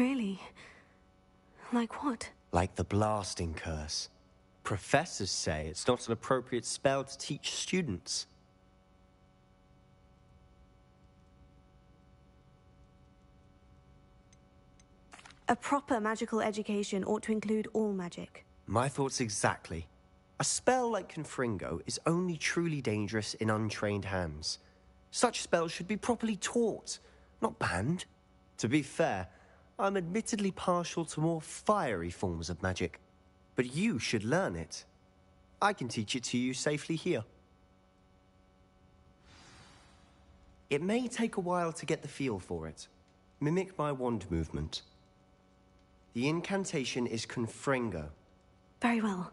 Really? Like what? Like the blasting curse. Professors say it's not an appropriate spell to teach students. A proper magical education ought to include all magic. My thoughts exactly. A spell like Confringo is only truly dangerous in untrained hands. Such spells should be properly taught, not banned. To be fair, I'm admittedly partial to more fiery forms of magic. But you should learn it. I can teach it to you safely here. It may take a while to get the feel for it. Mimic my wand movement. The incantation is Confringo. Very well.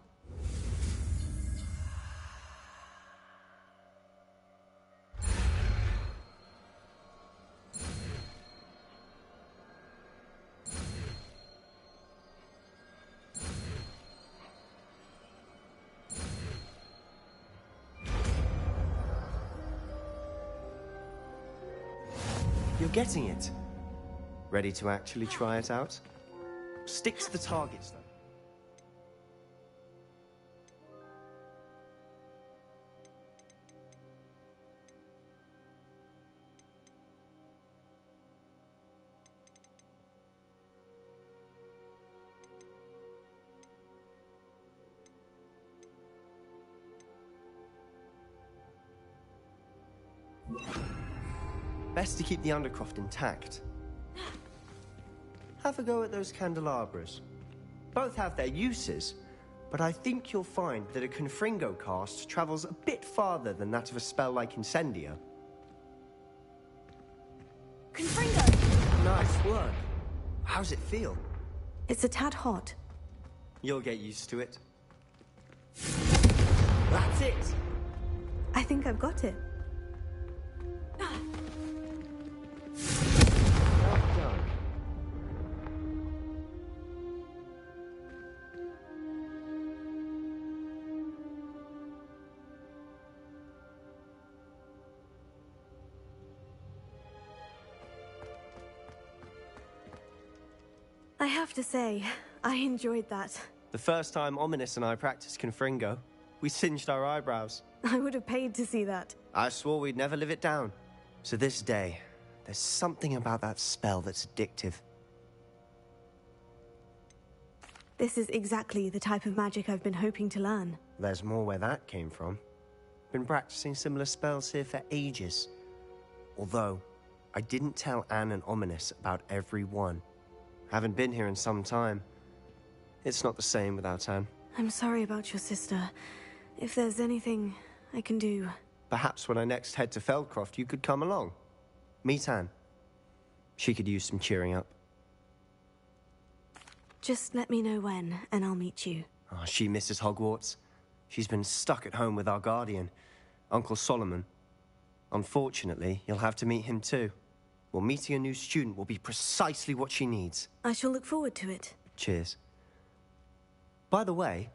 You're getting it. Ready to actually try it out? Stick to the targets, though. Best to keep the undercroft intact. Have a go at those candelabras. Both have their uses, but I think you'll find that a Confringo cast travels a bit farther than that of a spell like Incendio. Confringo! Nice work. How's it feel? It's a tad hot. You'll get used to it. That's it! I think I've got it. Well done. I have to say, I enjoyed that. The first time Ominous and I practiced Confringo, we singed our eyebrows. I would have paid to see that. I swore we'd never live it down. So this day, there's something about that spell that's addictive. This is exactly the type of magic I've been hoping to learn. There's more where that came from. Been practicing similar spells here for ages. Although, I didn't tell Anne and Ominous about every one. Haven't been here in some time. It's not the same without Anne. I'm sorry about your sister. If there's anything I can do... Perhaps when I next head to Feldcroft, you could come along. Meet Anne. She could use some cheering up. Just let me know when, and I'll meet you. Oh, she misses Hogwarts. She's been stuck at home with our guardian, Uncle Solomon. Unfortunately, you'll have to meet him too. Well, meeting a new student will be precisely what she needs. I shall look forward to it. Cheers. By the way,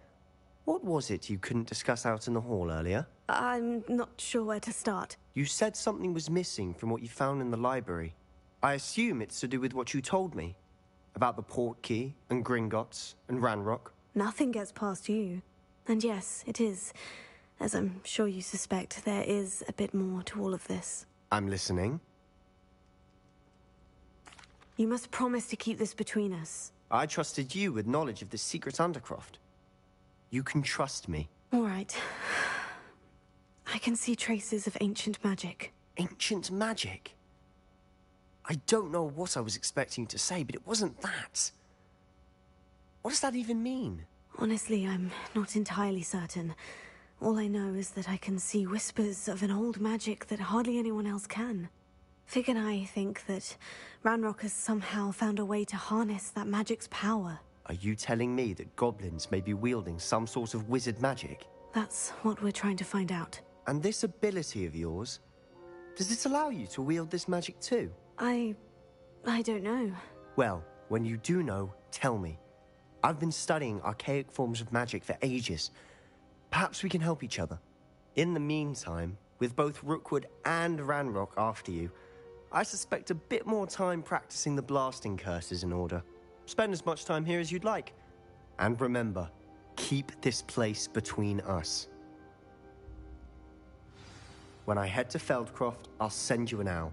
what was it you couldn't discuss out in the hall earlier? I'm not sure where to start. You said something was missing from what you found in the library. I assume it's to do with what you told me. About the Portkey, and Gringotts, and Ranrock. Nothing gets past you. And yes, it is. As I'm sure you suspect, there is a bit more to all of this. I'm listening. You must promise to keep this between us. I trusted you with knowledge of this secret undercroft. You can trust me. All right. I can see traces of ancient magic. Ancient magic? I don't know what I was expecting to say, but it wasn't that. What does that even mean? Honestly, I'm not entirely certain. All I know is that I can see whispers of an old magic that hardly anyone else can. Fig and I think that Ranrock has somehow found a way to harness that magic's power. Are you telling me that goblins may be wielding some sort of wizard magic? That's what we're trying to find out. And this ability of yours, does it allow you to wield this magic too? I don't know. Well, when you do know, tell me. I've been studying archaic forms of magic for ages. Perhaps we can help each other. In the meantime, with both Rookwood and Ranrock after you, I suspect a bit more time practicing the blasting curse is in order. Spend as much time here as you'd like. And remember, keep this place between us. When I head to Feldcroft, I'll send you an owl.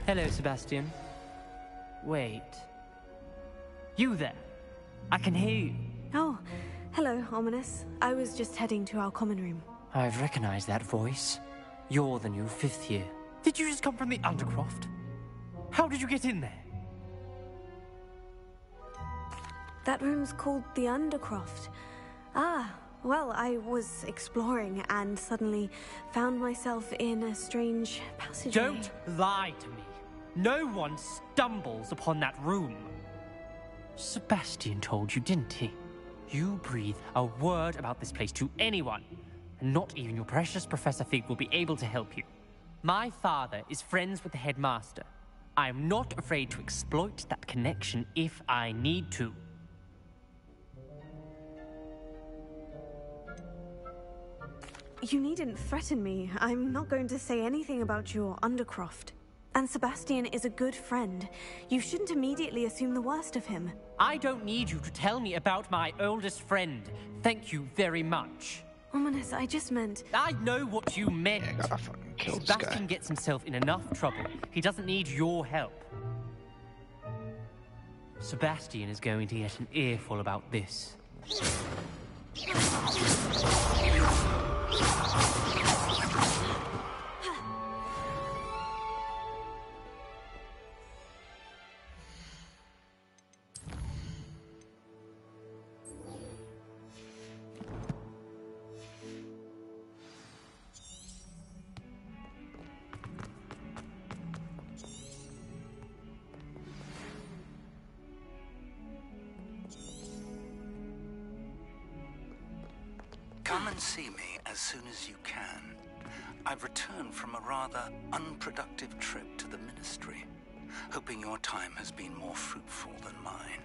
Hello, Sebastian. Wait. You there? I can hear you. Oh, hello, Ominous. I was just heading to our common room. I've recognized that voice. You're the new 5th year. Did you just come from the Undercroft? How did you get in there? That room's called the Undercroft. Ah, well, I was exploring and suddenly found myself in a strange passageway. Don't lie to me. No one stumbles upon that room. Sebastian told you, didn't he? You breathe a word about this place to anyone, and not even your precious Professor Fig will be able to help you. My father is friends with the headmaster. I am not afraid to exploit that connection if I need to. You needn't threaten me. I'm not going to say anything about your Undercroft. And Sebastian is a good friend. You shouldn't immediately assume the worst of him. I don't need you to tell me about my oldest friend. Thank you very much. Ominous, I just meant... I know what you meant. Yeah, gotta fucking kill this guy. Sebastian gets himself in enough trouble. He doesn't need your help. Sebastian is going to get an earful about this. Come and see me as soon as you can. I've returned from a rather unproductive trip to the Ministry, hoping your time has been more fruitful than mine.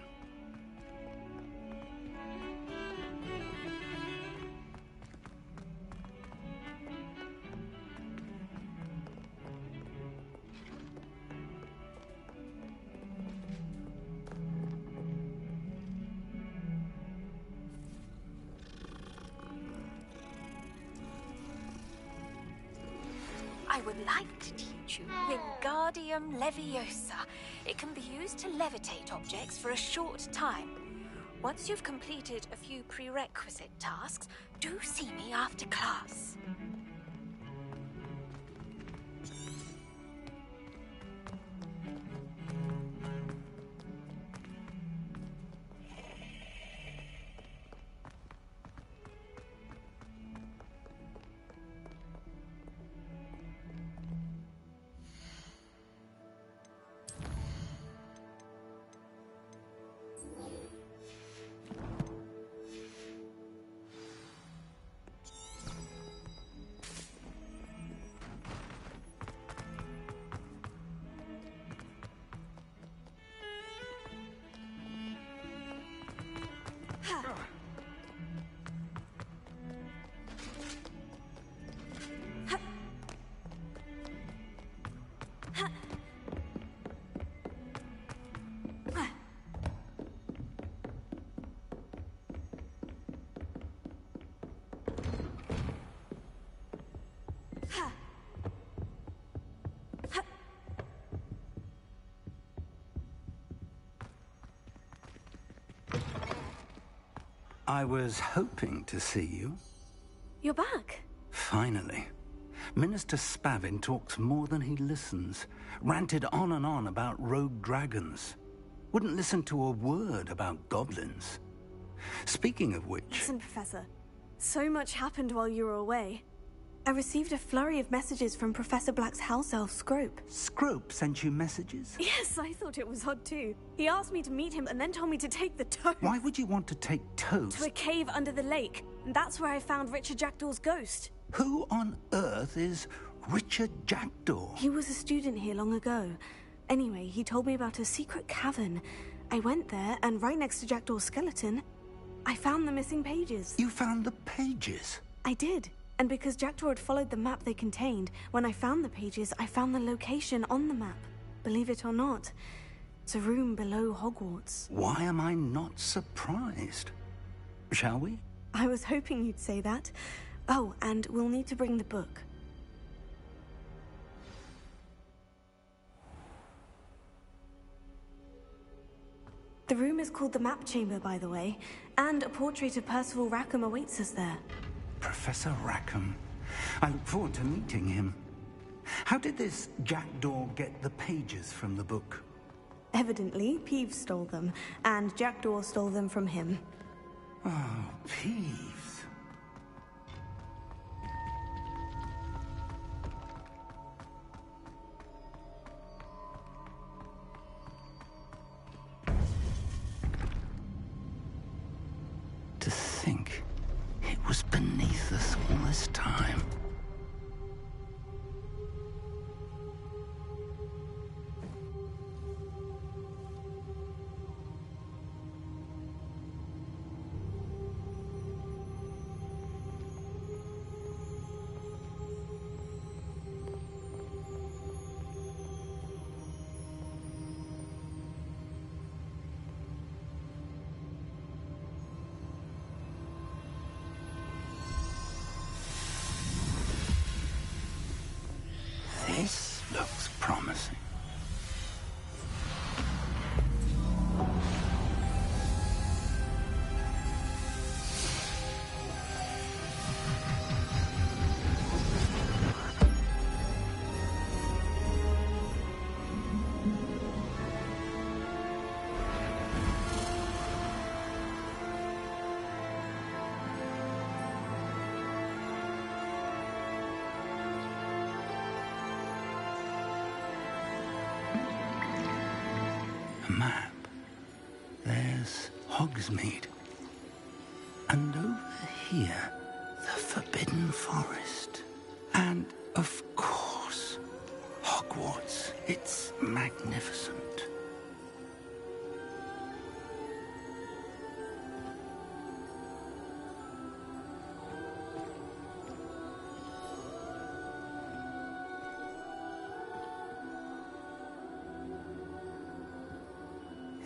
I would like to teach you Wingardium Leviosa. It can be used to levitate objects for a short time. Once you've completed a few prerequisite tasks, do see me after class. I was hoping to see you. You're back. Finally. Minister Spavin talks more than he listens. Ranted on and on about rogue dragons. Wouldn't listen to a word about goblins. Speaking of which... Listen, Professor. So much happened while you were away. I received a flurry of messages from Professor Black's house elf, Scrope. Scrope sent you messages? Yes, I thought it was odd too. He asked me to meet him and then told me to take the toad. Why would you want to take toads? To a cave under the lake. And that's where I found Richard Jackdaw's ghost. Who on earth is Richard Jackdaw? He was a student here long ago. Anyway, he told me about a secret cavern. I went there, and right next to Jackdaw's skeleton, I found the missing pages. You found the pages? I did. And because Jackdaw had followed the map they contained, when I found the pages, I found the location on the map. Believe it or not, it's a room below Hogwarts. Why am I not surprised? Shall we? I was hoping you'd say that. Oh, and we'll need to bring the book. The room is called the Map Chamber, by the way, and a portrait of Percival Rackham awaits us there. Professor Rackham. I look forward to meeting him. How did this Jackdaw get the pages from the book? Evidently, Peeves stole them, and Jackdaw stole them from him. Oh, Peeves. To think it was beneath us all this time. This looks promising. Map. There's Hogsmeade. And over here, the Forbidden Forest. And, of course, Hogwarts. It's magnificent.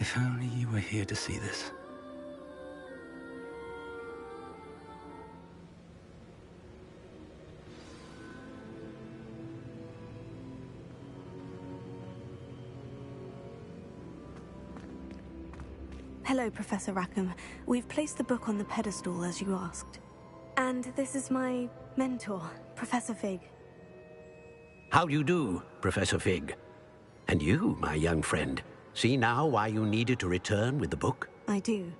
If only you were here to see this. Hello, Professor Rackham. We've placed the book on the pedestal, as you asked. And this is my mentor, Professor Fig. How do you do, Professor Fig? And you, my young friend, see now why you needed to return with the book? I do.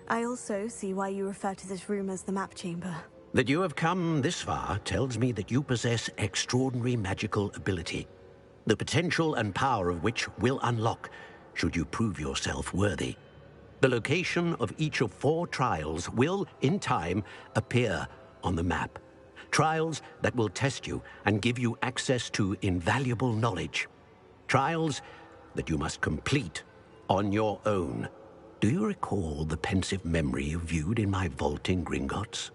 I also see why you refer to this room as the Map Chamber. That you have come this far tells me that you possess extraordinary magical ability, the potential and power of which will unlock should you prove yourself worthy. The location of each of 4 trials will, in time, appear on the map. Trials that will test you and give you access to invaluable knowledge. Trials that you must complete on your own. Do you recall the pensive memory you viewed in my vault in Gringotts?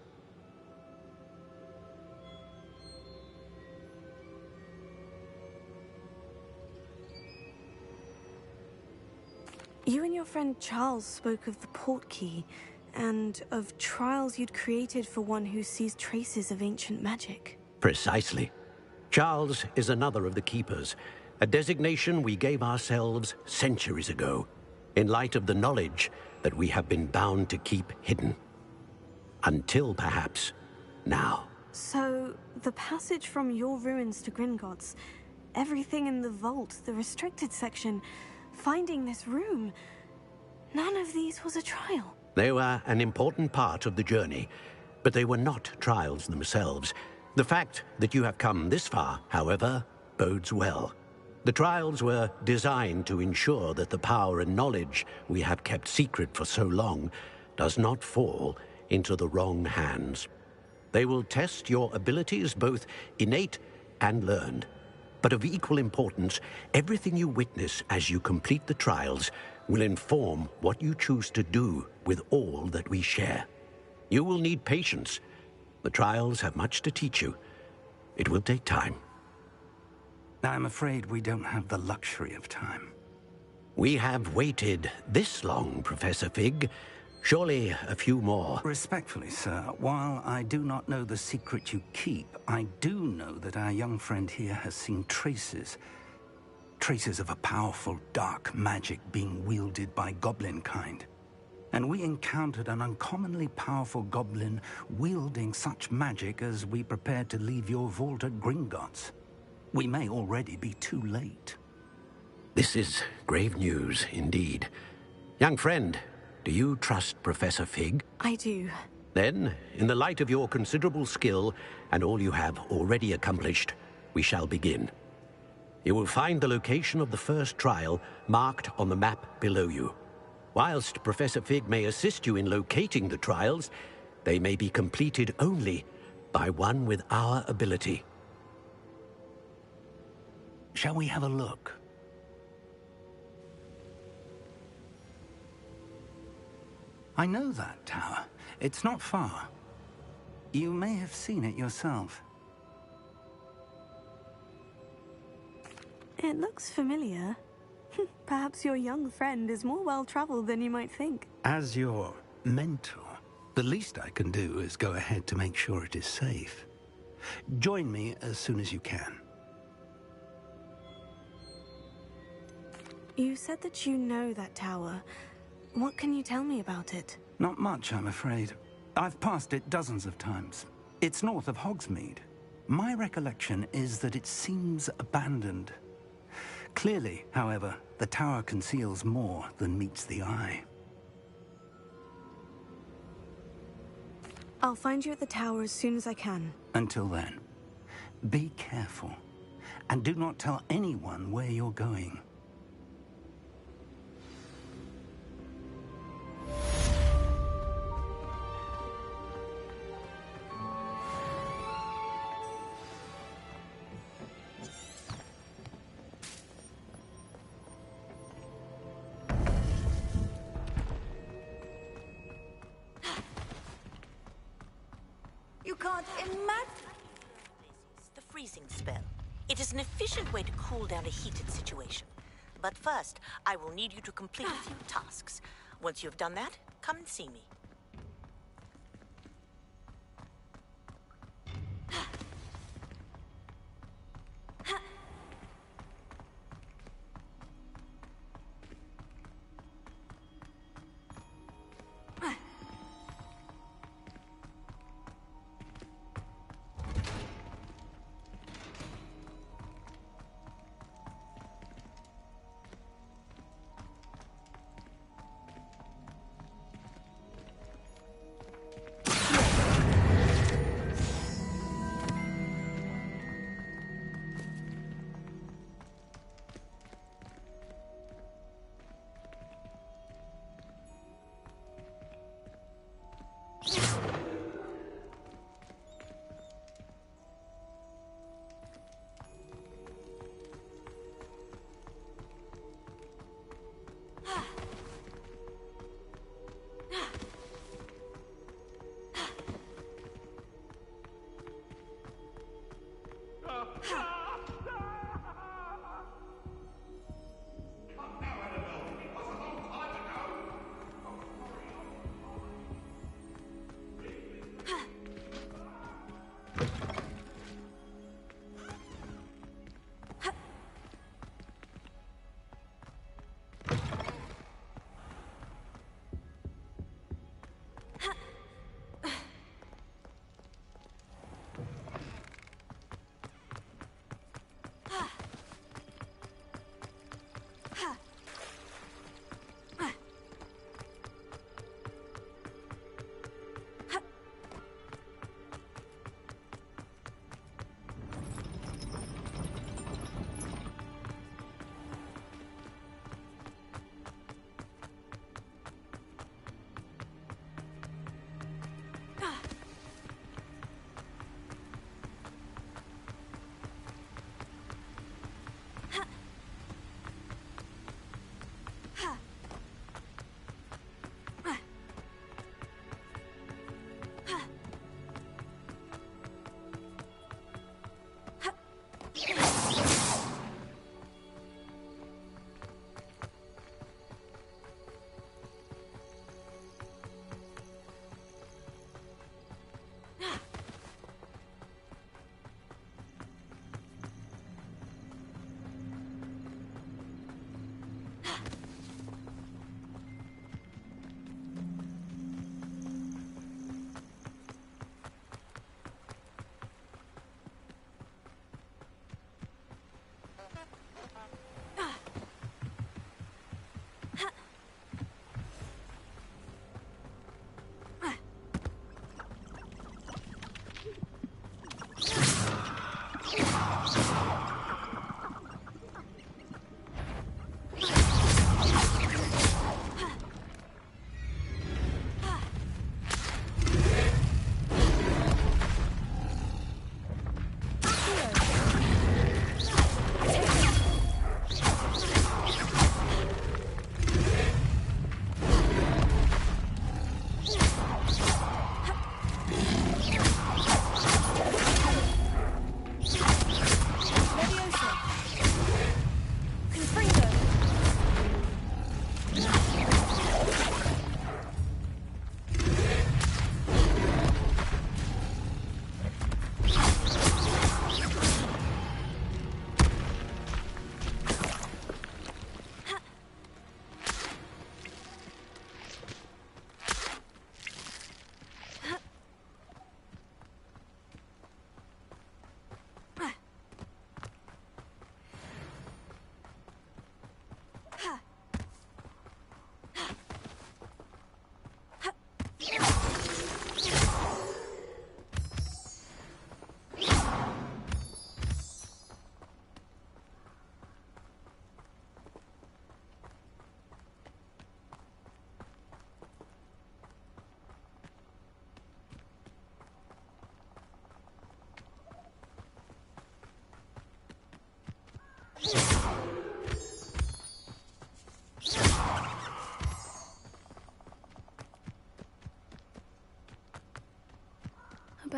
You and your friend Charles spoke of the portkey, and of trials you'd created for one who sees traces of ancient magic. Precisely. Charles is another of the Keepers, a designation we gave ourselves centuries ago, in light of the knowledge that we have been bound to keep hidden. Until, perhaps, now. So, the passage from your ruins to Gringotts, everything in the vault, the restricted section, finding this room, none of these was a trial. They were an important part of the journey, but they were not trials themselves. The fact that you have come this far, however, bodes well. The trials were designed to ensure that the power and knowledge we have kept secret for so long does not fall into the wrong hands. They will test your abilities, both innate and learned. But of equal importance, everything you witness as you complete the trials will inform what you choose to do with all that we share. You will need patience. The trials have much to teach you. It will take time. I'm afraid we don't have the luxury of time. We have waited this long, Professor Fig. Surely a few more. Respectfully, sir, while I do not know the secret you keep, I do know that our young friend here has seen traces. Traces of a powerful dark magic being wielded by goblin kind. And we encountered an uncommonly powerful goblin wielding such magic as we prepared to leave your vault at Gringotts. We may already be too late. This is grave news indeed. Young friend, do you trust Professor Fig? I do. Then, in the light of your considerable skill and all you have already accomplished, we shall begin. You will find the location of the first trial marked on the map below you. Whilst Professor Fig may assist you in locating the trials, they may be completed only by one with our ability. Shall we have a look? I know that tower. It's not far. You may have seen it yourself. It looks familiar. Perhaps your young friend is more well-traveled than you might think. As your mentor, the least I can do is go ahead to make sure it is safe. Join me as soon as you can. You said that you know that tower. What can you tell me about it? Not much, I'm afraid. I've passed it dozens of times. It's north of Hogsmeade. My recollection is that it seems abandoned. Clearly, however, the tower conceals more than meets the eye. I'll find you at the tower as soon as I can. Until then, be careful, and do not tell anyone where you're going. You can't imagine the freezing spell. It is an efficient way to cool down a heated situation. But first, I will need you to complete a few tasks. Once you've done that, come and see me.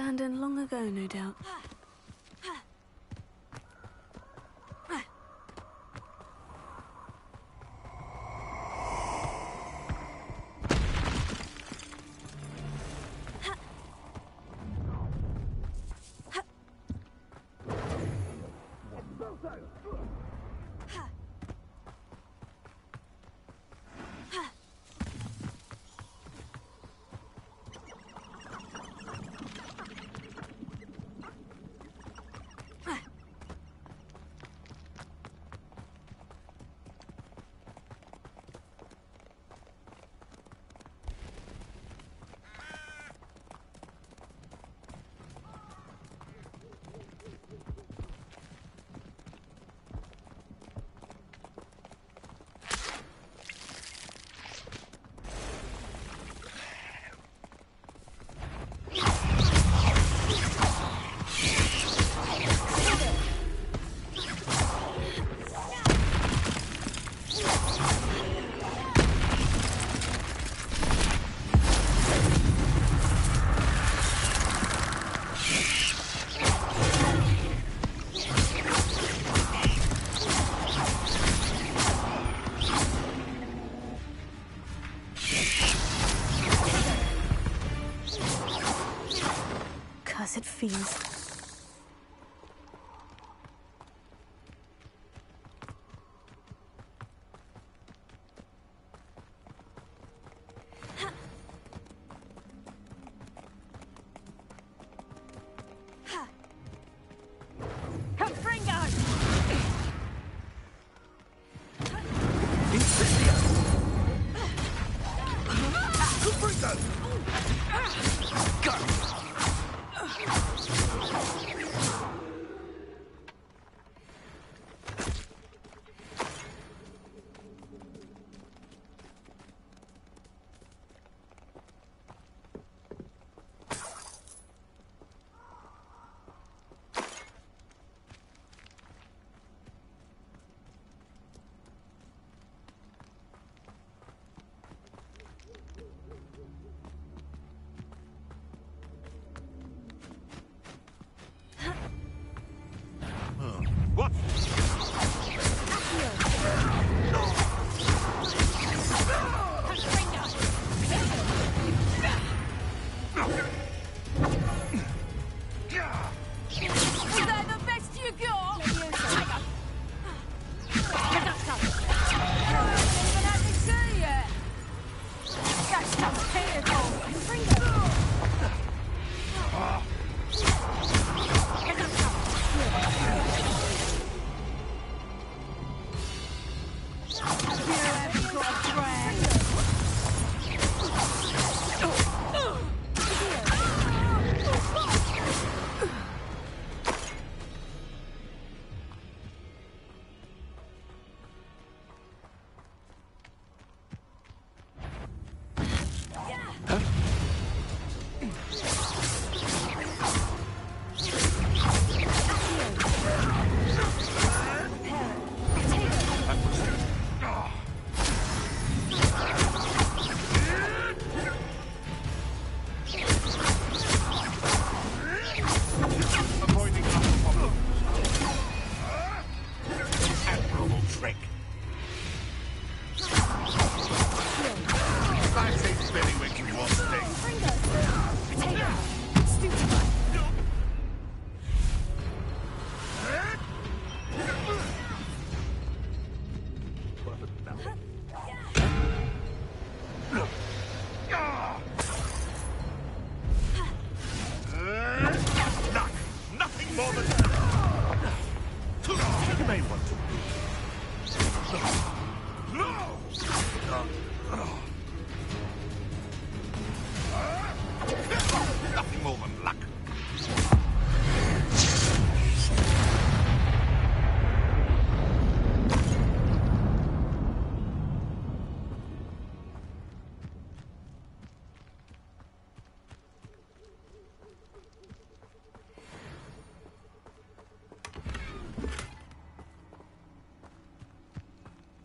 Abandoned long ago, no doubt. Cursed fiends.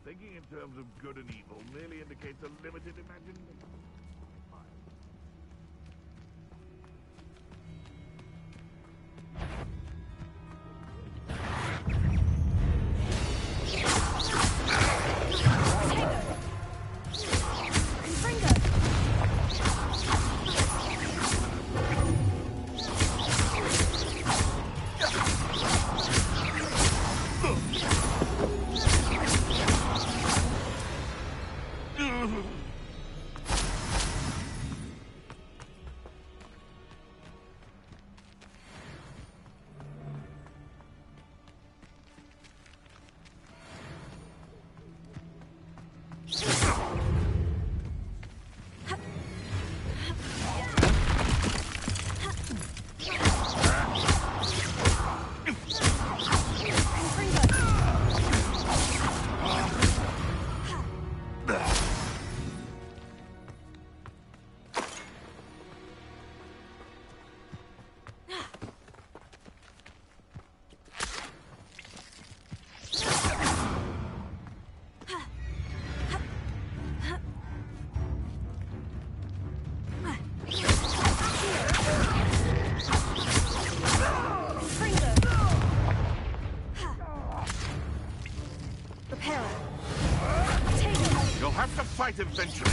Thinking in terms of good and evil merely indicates a limited imagination. it eventually.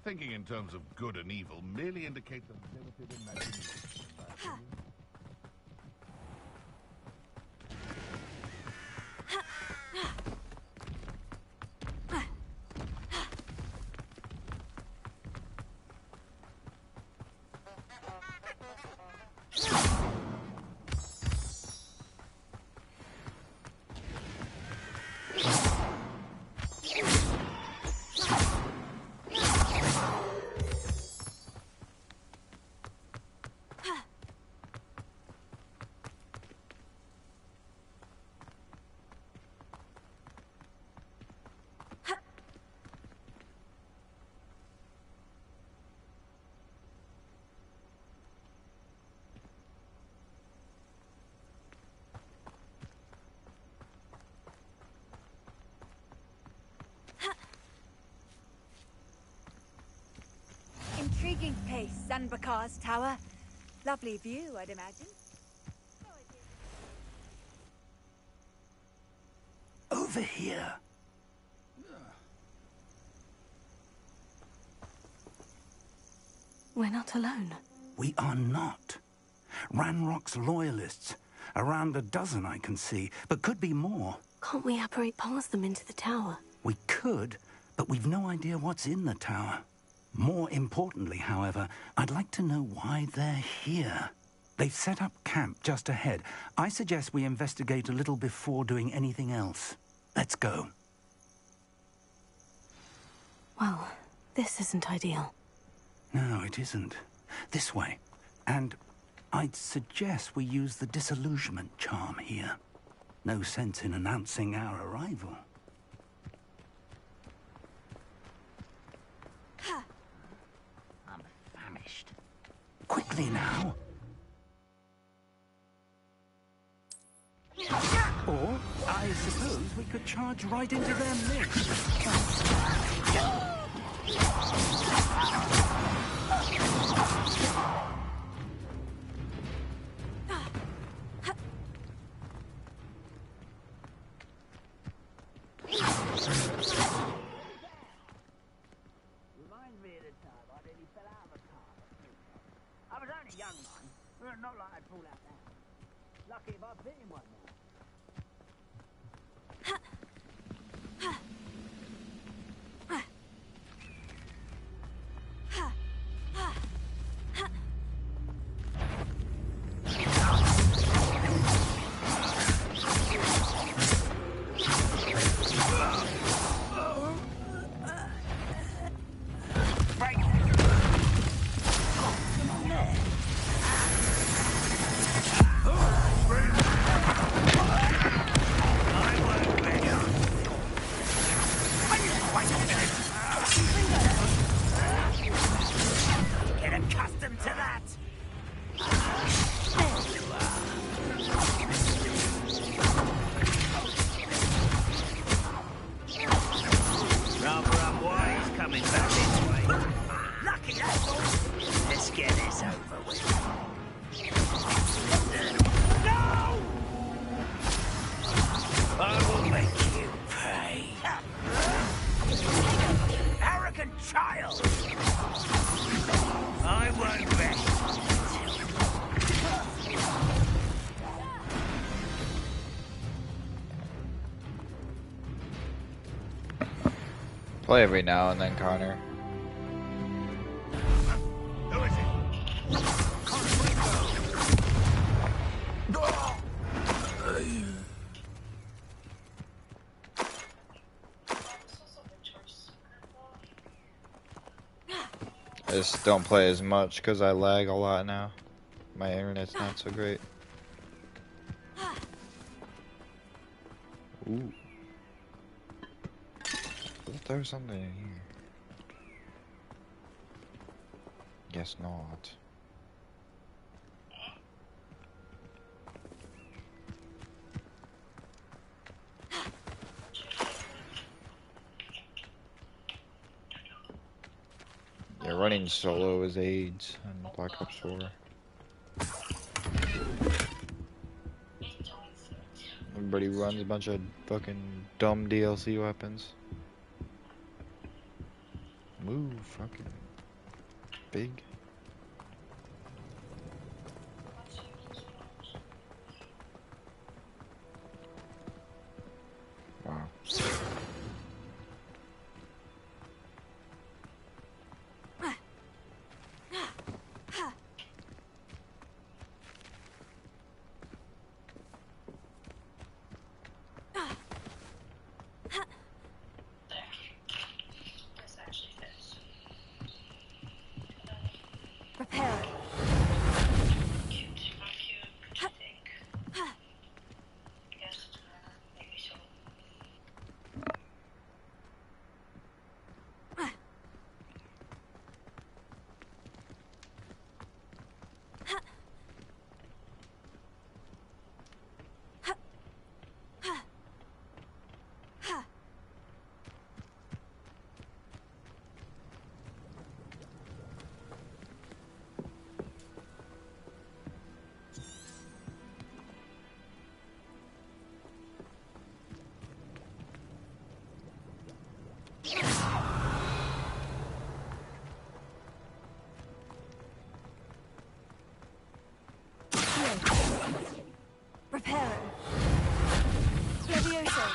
Thinking in terms of good and evil merely indicates a limited imagination. Intriguing place, Zanbakar's tower. Lovely view, I'd imagine. Over here. We're not alone. We are not. Ranrock's loyalists. Around a dozen I can see, but could be more. Can't we apparate past them into the tower? We could, but we've no idea what's in the tower. More importantly, however, I'd like to know why they're here. They've set up camp just ahead. I suggest we investigate a little before doing anything else. Let's go. Well, this isn't ideal. No, it isn't. This way. And I'd suggest we use the disillusionment charm here. No sense in announcing our arrival. I'm famished. Quickly now. Or, I suppose we could charge right into their midst. Reminds me of the time I nearly fell out of a car. I was only young, man. Not like I'd fall out now. Lucky if I've been in one now. Play every now and then, Connor. Who is it? I just don't play as much because I lag a lot now. My internet's not so great. Ooh. I thought there was something in here. Guess not. Yeah, running solo is AIDS on Black Ops 4. Everybody runs a bunch of fucking dumb DLC weapons. Move, fucking big. Wow. Prepare. Reparo. Levioso.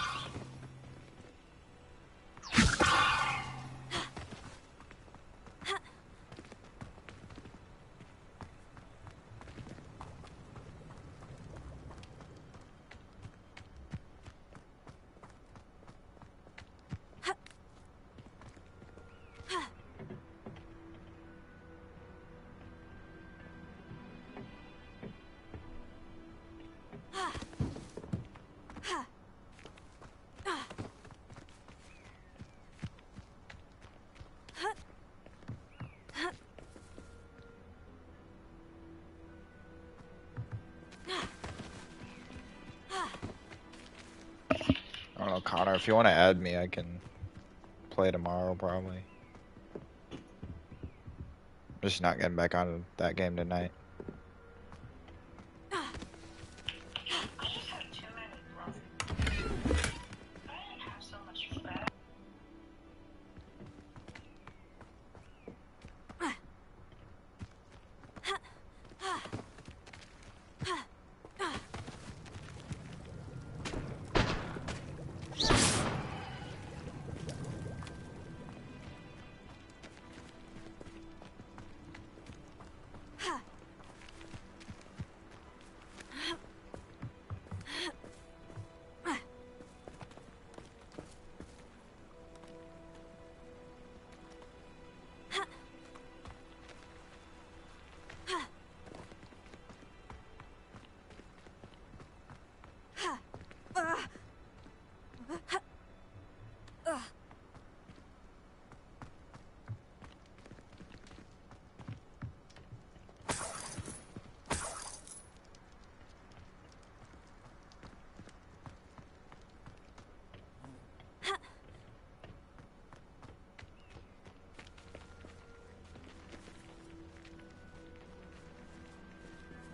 I don't know, Connor, if you want to add me, I can play tomorrow, probably. Just not getting back on that game tonight.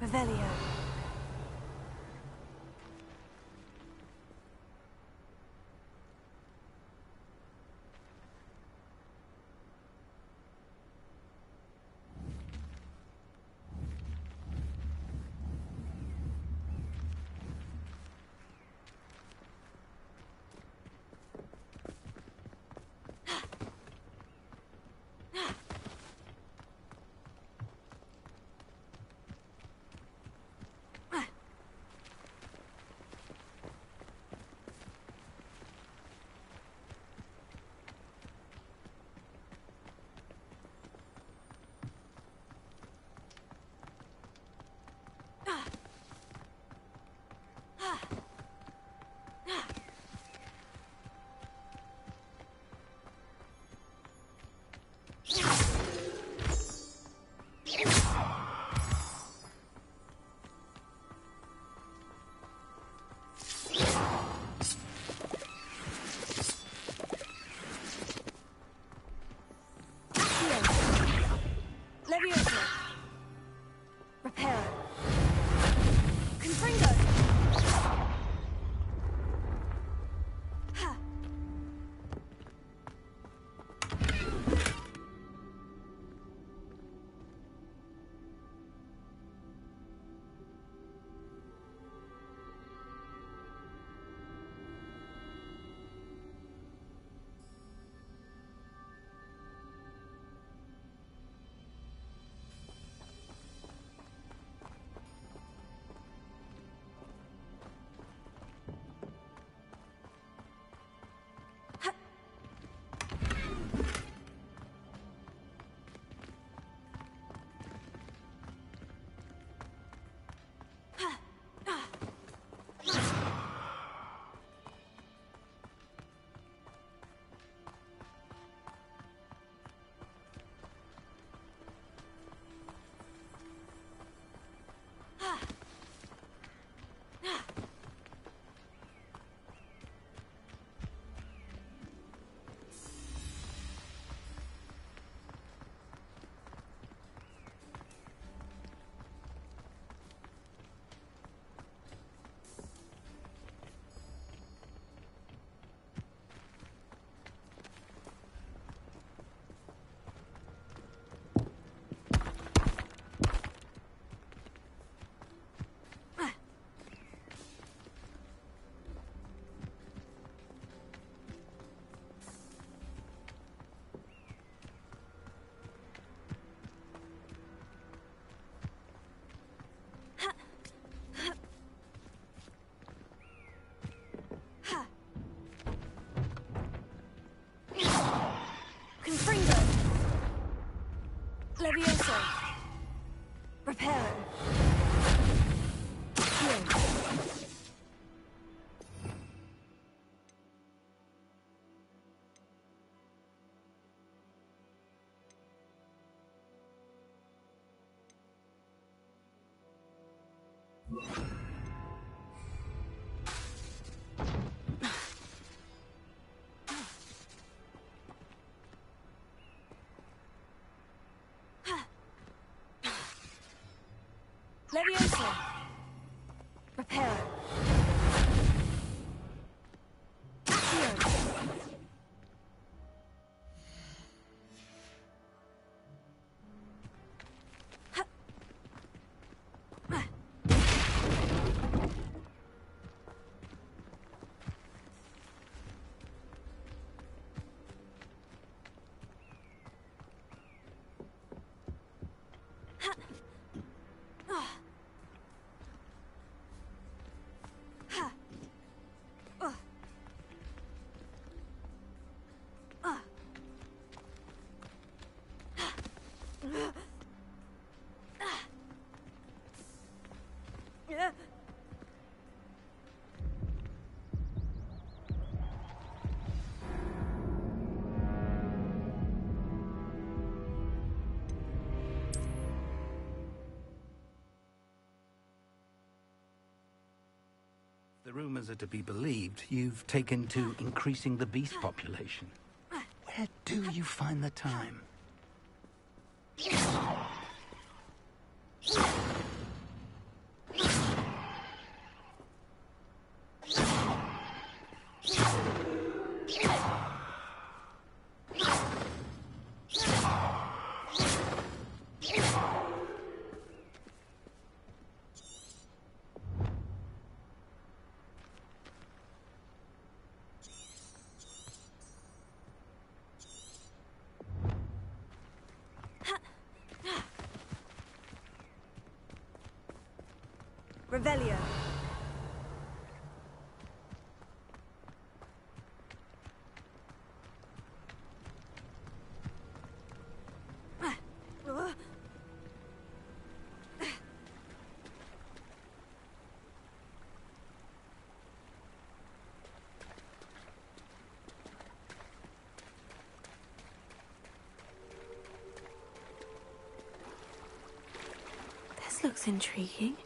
Revelio. Leviosa! Reparo! Accio! The rumors are to be believed, you've taken to increasing the beast population. Where do you find the time? Revelio. This looks intriguing.